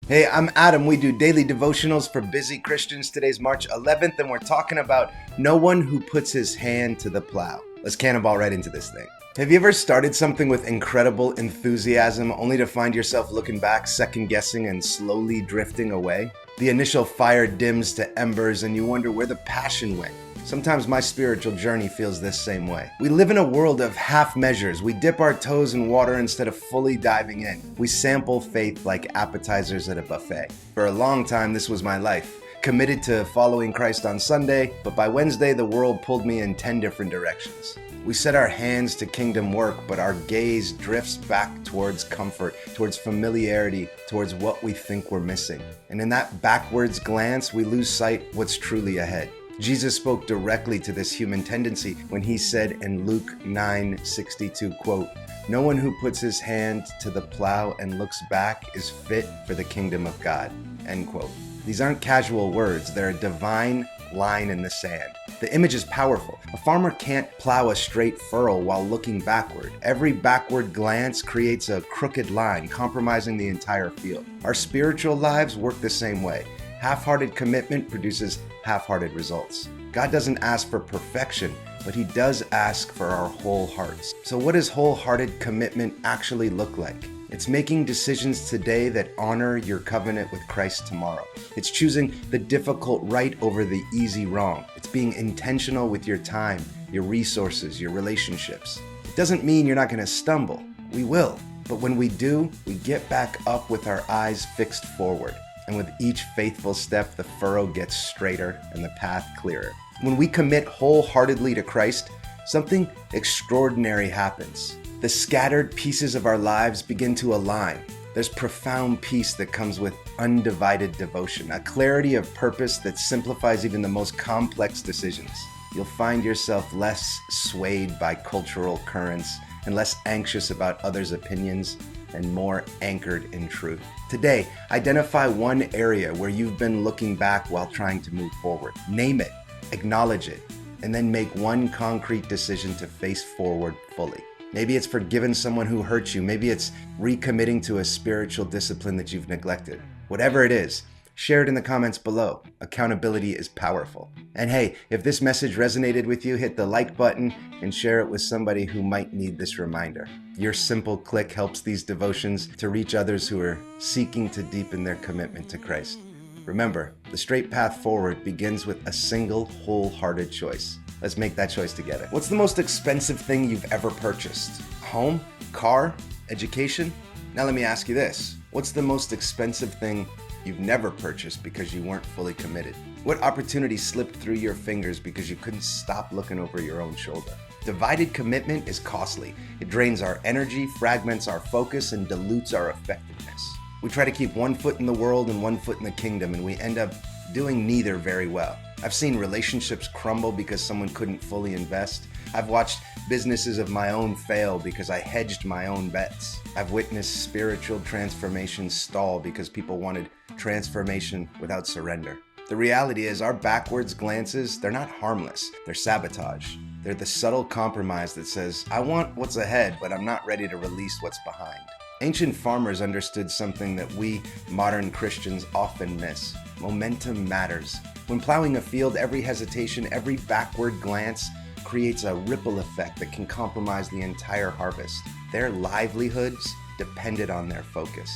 Hey, I'm Adam. We do daily devotionals for busy Christians. Today's March 11th, and we're talking about no one who puts his hand to the plow. Let's cannonball right into this thing. Have you ever started something with incredible enthusiasm only to find yourself looking back, second guessing, and slowly drifting away? The initial fire dims to embers, and you wonder where the passion went. Sometimes my spiritual journey feels this same way. We live in a world of half measures. We dip our toes in water instead of fully diving in. We sample faith like appetizers at a buffet. For a long time, this was my life. Committed to following Christ on Sunday, but by Wednesday, the world pulled me in 10 different directions. We set our hands to kingdom work, but our gaze drifts back towards comfort, towards familiarity, towards what we think we're missing. And in that backwards glance, we lose sight what's truly ahead. Jesus spoke directly to this human tendency when he said in Luke 9:62, quote, "No one who puts his hand to the plow and looks back is fit for the kingdom of God," end quote. These aren't casual words, they're a divine line in the sand. The image is powerful. A farmer can't plow a straight furrow while looking backward. Every backward glance creates a crooked line, compromising the entire field. Our spiritual lives work the same way. Half-hearted commitment produces half-hearted results. God doesn't ask for perfection, but he does ask for our whole hearts. So what does wholehearted commitment actually look like? It's making decisions today that honor your covenant with Christ tomorrow. It's choosing the difficult right over the easy wrong. It's being intentional with your time, your resources, your relationships. It doesn't mean you're not going to stumble. We will. But when we do, we get back up with our eyes fixed forward. And with each faithful step, the furrow gets straighter and the path clearer. When we commit wholeheartedly to Christ, something extraordinary happens. The scattered pieces of our lives begin to align. There's profound peace that comes with undivided devotion, a clarity of purpose that simplifies even the most complex decisions. You'll find yourself less swayed by cultural currents and less anxious about others' opinions and more anchored in truth. Today, identify one area where you've been looking back while trying to move forward. Name it, acknowledge it, and then make one concrete decision to face forward fully. Maybe it's forgiving someone who hurt you. Maybe it's recommitting to a spiritual discipline that you've neglected. Whatever it is, share it in the comments below. Accountability is powerful. And hey, if this message resonated with you, hit the like button and share it with somebody who might need this reminder. Your simple click helps these devotions to reach others who are seeking to deepen their commitment to Christ. Remember, the straight path forward begins with a single wholehearted choice. Let's make that choice together. What's the most expensive thing you've ever purchased? Home? Car? Education? Now let me ask you this. What's the most expensive thing you've never purchased because you weren't fully committed? What opportunity slipped through your fingers because you couldn't stop looking over your own shoulder? Divided commitment is costly. It drains our energy, fragments our focus, and dilutes our effectiveness. We try to keep one foot in the world and one foot in the kingdom, and we end up doing neither very well. I've seen relationships crumble because someone couldn't fully invest. I've watched businesses of my own fail because I hedged my own bets. I've witnessed spiritual transformation stall because people wanted transformation without surrender. The reality is our backwards glances, they're not harmless. They're sabotage. They're the subtle compromise that says, I want what's ahead, but I'm not ready to release what's behind. Ancient farmers understood something that we modern Christians often miss. Momentum matters. When plowing a field, every hesitation, every backward glance creates a ripple effect that can compromise the entire harvest. Their livelihoods depended on their focus.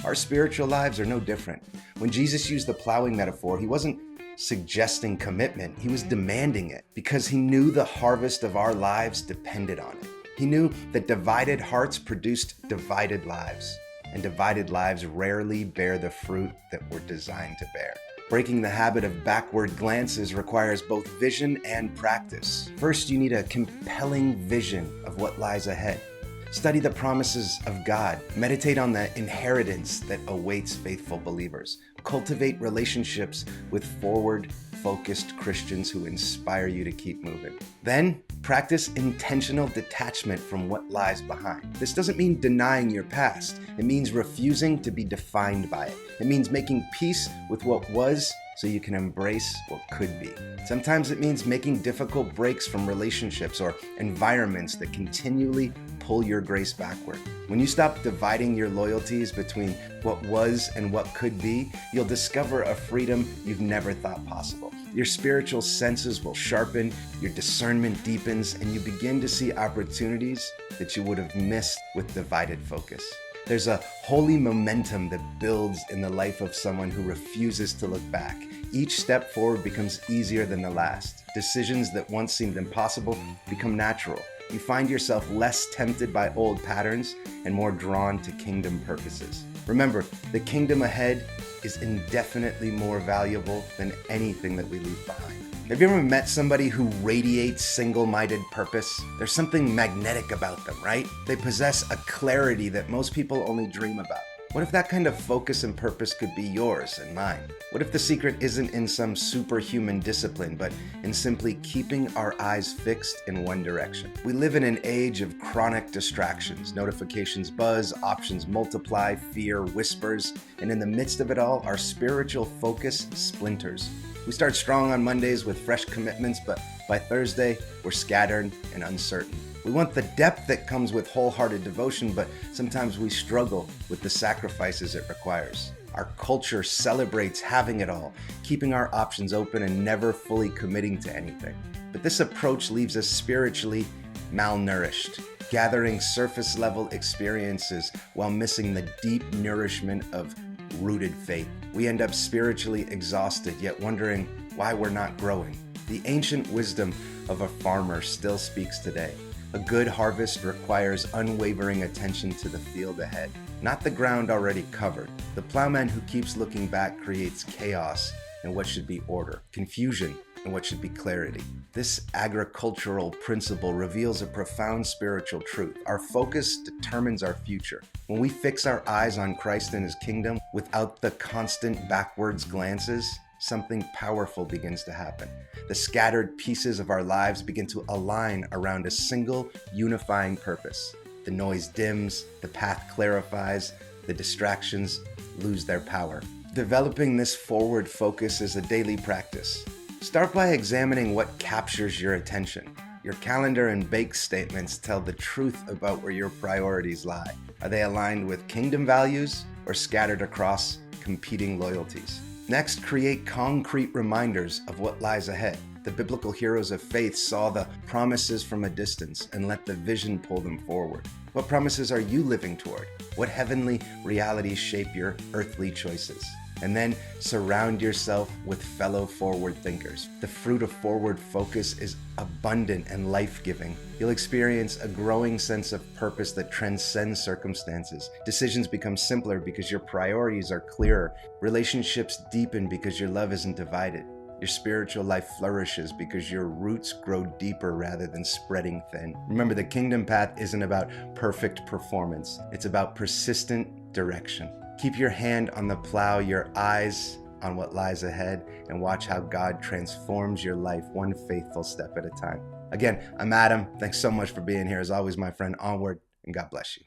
Our spiritual lives are no different. When Jesus used the plowing metaphor, he wasn't suggesting commitment, he was demanding it because he knew the harvest of our lives depended on it. He knew that divided hearts produced divided lives, and divided lives rarely bear the fruit that we're designed to bear. Breaking the habit of backward glances requires both vision and practice. First, you need a compelling vision of what lies ahead. Study the promises of God. Meditate on the inheritance that awaits faithful believers. Cultivate relationships with forward-focused Christians who inspire you to keep moving. Then, Practice intentional detachment from what lies behind. This doesn't mean denying your past. It means refusing to be defined by it. It means making peace with what was so you can embrace what could be. Sometimes it means making difficult breaks from relationships or environments that continually pull your grace backward. When you stop dividing your loyalties between what was and what could be, you'll discover a freedom you've never thought possible. Your spiritual senses will sharpen, your discernment deepens, and you begin to see opportunities that you would have missed with divided focus. There's a holy momentum that builds in the life of someone who refuses to look back. Each step forward becomes easier than the last. Decisions that once seemed impossible become natural. You find yourself less tempted by old patterns and more drawn to kingdom purposes. Remember, the kingdom ahead is indefinitely more valuable than anything that we leave behind. Have you ever met somebody who radiates single-minded purpose? There's something magnetic about them, right? They possess a clarity that most people only dream about. What if that kind of focus and purpose could be yours and mine? What if the secret isn't in some superhuman discipline, but in simply keeping our eyes fixed in one direction? We live in an age of chronic distractions. Notifications buzz, options multiply, fear whispers, and in the midst of it all, our spiritual focus splinters. We start strong on Mondays with fresh commitments, but by Thursday, we're scattered and uncertain. We want the depth that comes with wholehearted devotion, but sometimes we struggle with the sacrifices it requires. Our culture celebrates having it all, keeping our options open and never fully committing to anything. But this approach leaves us spiritually malnourished, gathering surface-level experiences while missing the deep nourishment of rooted faith. We end up spiritually exhausted, yet wondering why we're not growing. The ancient wisdom of a farmer still speaks today. A good harvest requires unwavering attention to the field ahead, not the ground already covered. The plowman who keeps looking back creates chaos in what should be order, confusion in what should be clarity. This agricultural principle reveals a profound spiritual truth. Our focus determines our future. When we fix our eyes on Christ and His kingdom without the constant backwards glances, something powerful begins to happen. The scattered pieces of our lives begin to align around a single unifying purpose. The noise dims, the path clarifies, the distractions lose their power. Developing this forward focus is a daily practice. Start by examining what captures your attention. Your calendar and bank statements tell the truth about where your priorities lie. Are they aligned with kingdom values or scattered across competing loyalties? Next, create concrete reminders of what lies ahead. The biblical heroes of faith saw the promises from a distance and let the vision pull them forward. What promises are you living toward? What heavenly realities shape your earthly choices? And then surround yourself with fellow forward thinkers. The fruit of forward focus is abundant and life-giving. You'll experience a growing sense of purpose that transcends circumstances. Decisions become simpler because your priorities are clearer. Relationships deepen because your love isn't divided. Your spiritual life flourishes because your roots grow deeper rather than spreading thin. Remember, the kingdom path isn't about perfect performance. It's about persistent direction. Keep your hand on the plow, your eyes on what lies ahead, and watch how God transforms your life one faithful step at a time. Again, I'm Adam. Thanks so much for being here. As always, my friend, onward, and God bless you.